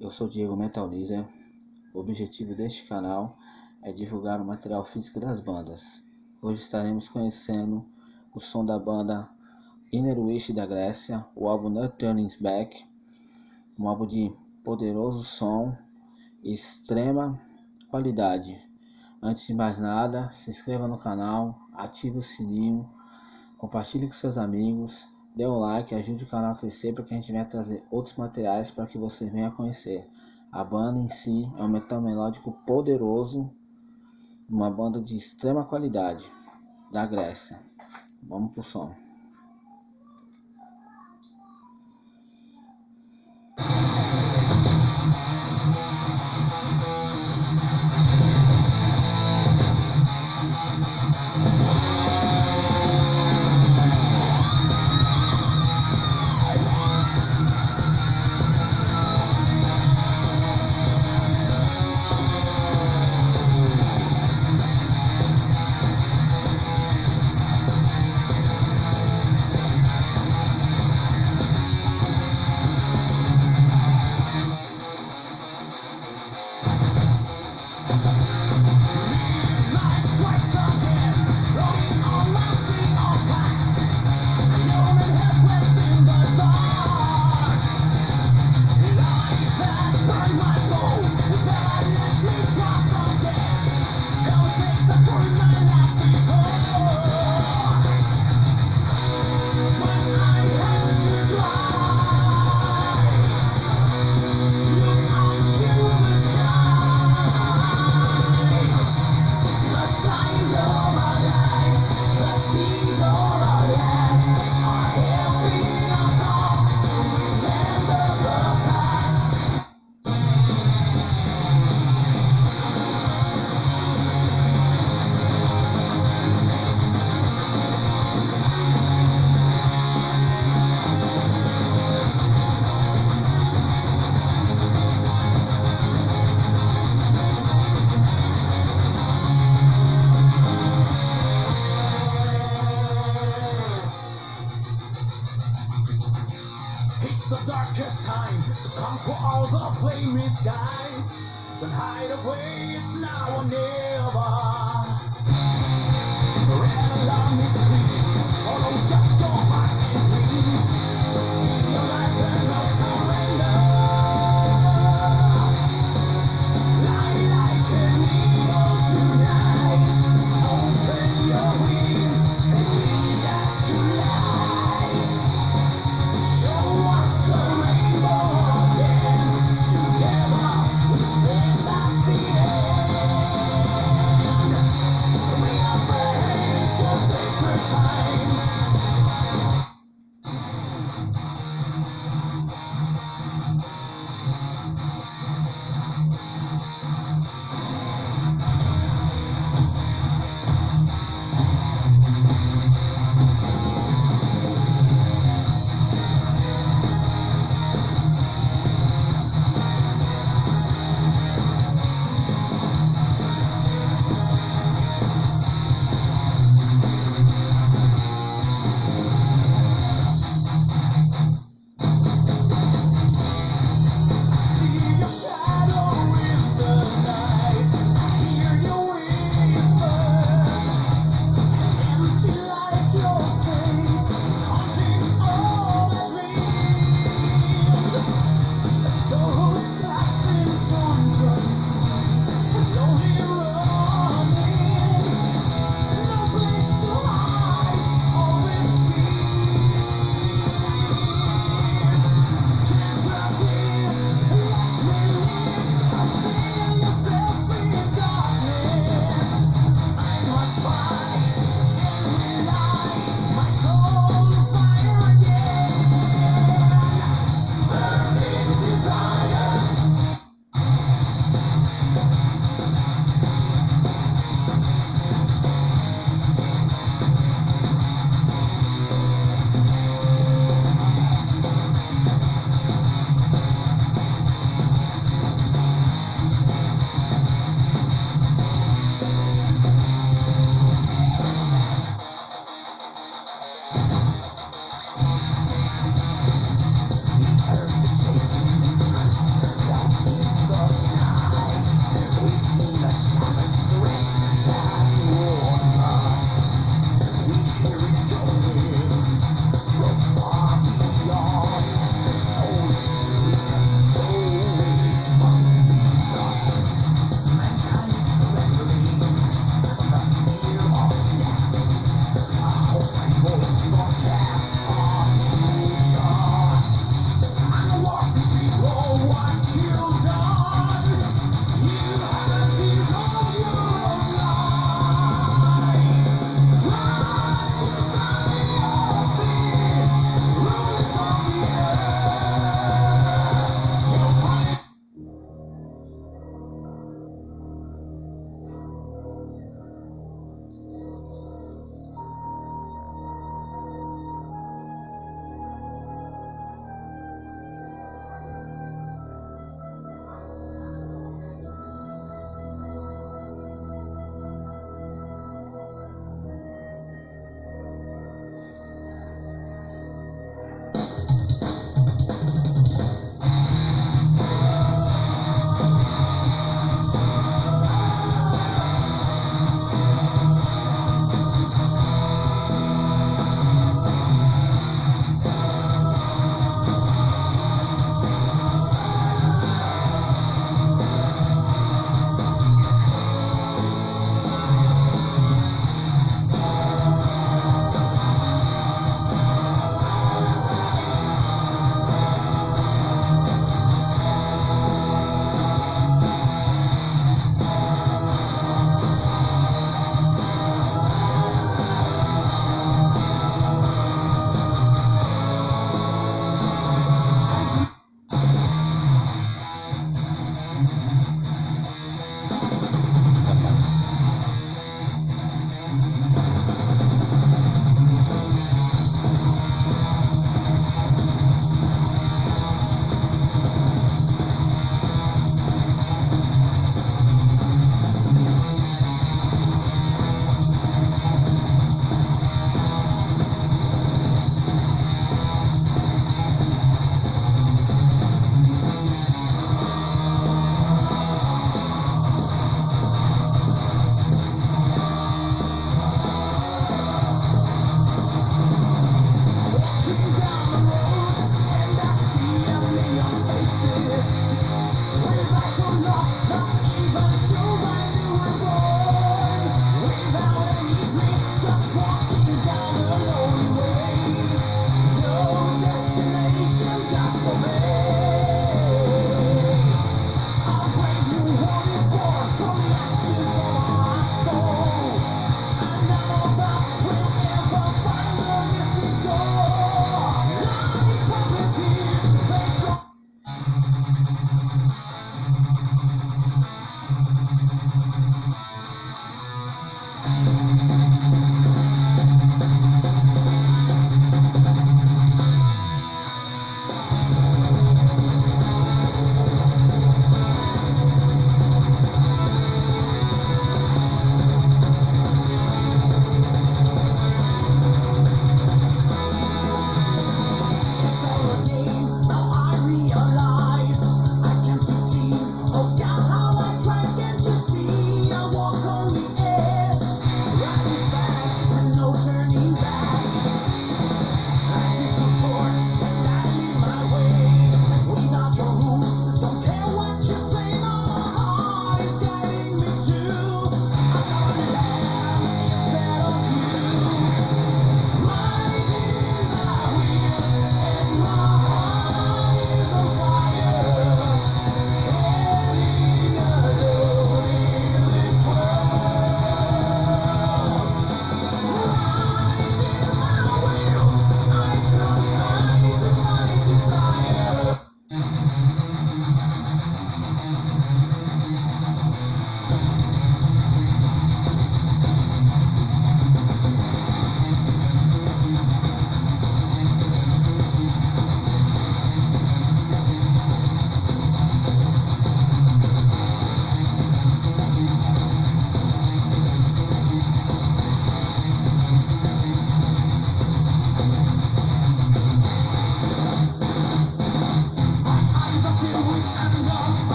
Eu sou Diego Metal Laser. O objetivo deste canal é divulgar o material físico das bandas. Hoje estaremos conhecendo o som da banda Inner Wish da Grécia, o álbum No Turning Back, um álbum de poderoso som e extrema qualidade. Antes de mais nada, se inscreva no canal, ative o sininho, compartilhe com seus amigos, dê um like, ajude o canal a crescer para que a gente venha trazer outros materiais para que você venha conhecer. A banda em si é um metal melódico poderoso, uma banda de extrema qualidade da Grécia. Vamos pro som. It's the darkest time to conquer all the flaming skies. Don't hide away, it's now or never. Forever love me screams, follow just your heart and dreams. Your life and no surrender. Fly like an eagle tonight. Open your wings and lead us to light. Show us the rainbow again. Together we stand at the end. We are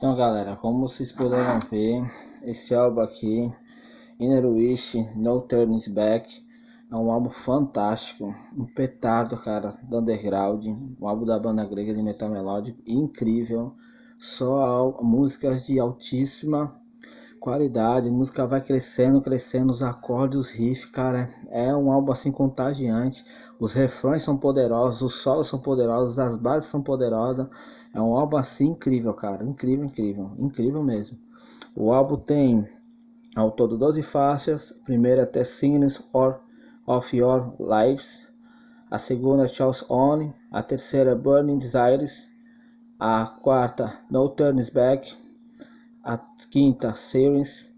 Então galera, como vocês puderam ver, esse álbum aqui, Inner Wish, No Turning Back, é um álbum fantástico, um petardo, cara, do underground, um álbum da banda grega de metal melódico, incrível, só músicas de altíssima qualidade, a música vai crescendo, os acordes, os riffs, cara, é um álbum assim contagiante, os refrões são poderosos, os solos são poderosos, as bases são poderosas, é um álbum assim incrível, cara, incrível, incrível, incrível mesmo. O álbum tem ao todo 12 faixas, a primeira é The Signals of Your Lives, a segunda Charles On, a terceira Burning Desires, a quarta No Turns Back, a quinta Series,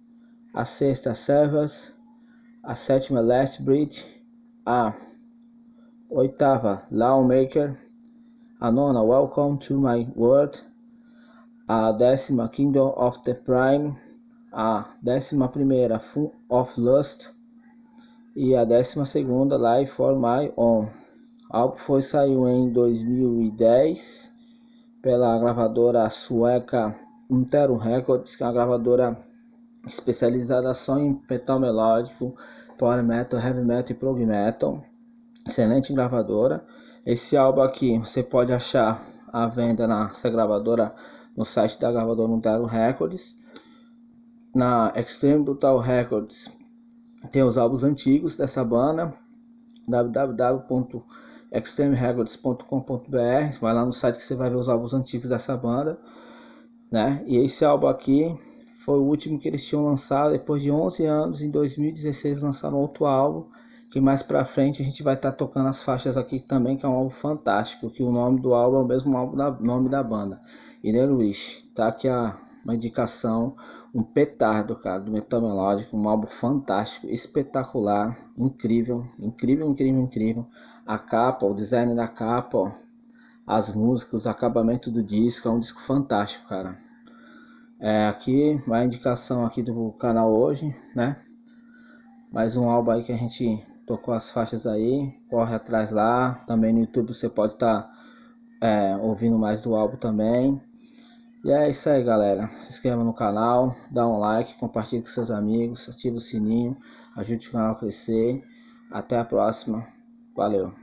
a sexta Service, a sétima Last Breath, a oitava Lawmaker, a nona Welcome to My World, a décima Kingdom of the Prime, a 11ª Full of Lust e a 12ª Life for My Own. O álbum saiu em 2010 pela gravadora sueca Interum Records, que é uma gravadora especializada só em metal melódico, power metal, heavy metal e prog metal. Excelente gravadora. Esse álbum aqui você pode achar à venda nessa gravadora no site da gravadora Interum Records. Na Extreme Brutal Records tem os álbuns antigos dessa banda, www.extremerecords.com.br. Vai lá no site que você vai ver os álbuns antigos dessa banda, né? E esse álbum aqui foi o último que eles tinham lançado. Depois de 11 anos, em 2016 lançaram outro álbum, que mais pra frente a gente vai estar tocando as faixas aqui também, que é um álbum fantástico, que o nome do álbum é o mesmo nome da banda, Inner Wish. Tá aqui uma indicação, um petardo, cara, do metal melódico, um álbum fantástico, espetacular, incrível, incrível, incrível, incrível. A capa, o design da capa, ó, as músicas, o acabamento do disco, é um disco fantástico, cara. Aqui vai a indicação aqui do canal hoje, né? Mais um álbum aí que a gente tocou as faixas aí, corre atrás lá. Também no YouTube você pode estar ouvindo mais do álbum também. E é isso aí, galera. Se inscreva no canal, dá um like, compartilhe com seus amigos, ativa o sininho, ajude o canal a crescer. Até a próxima. Valeu.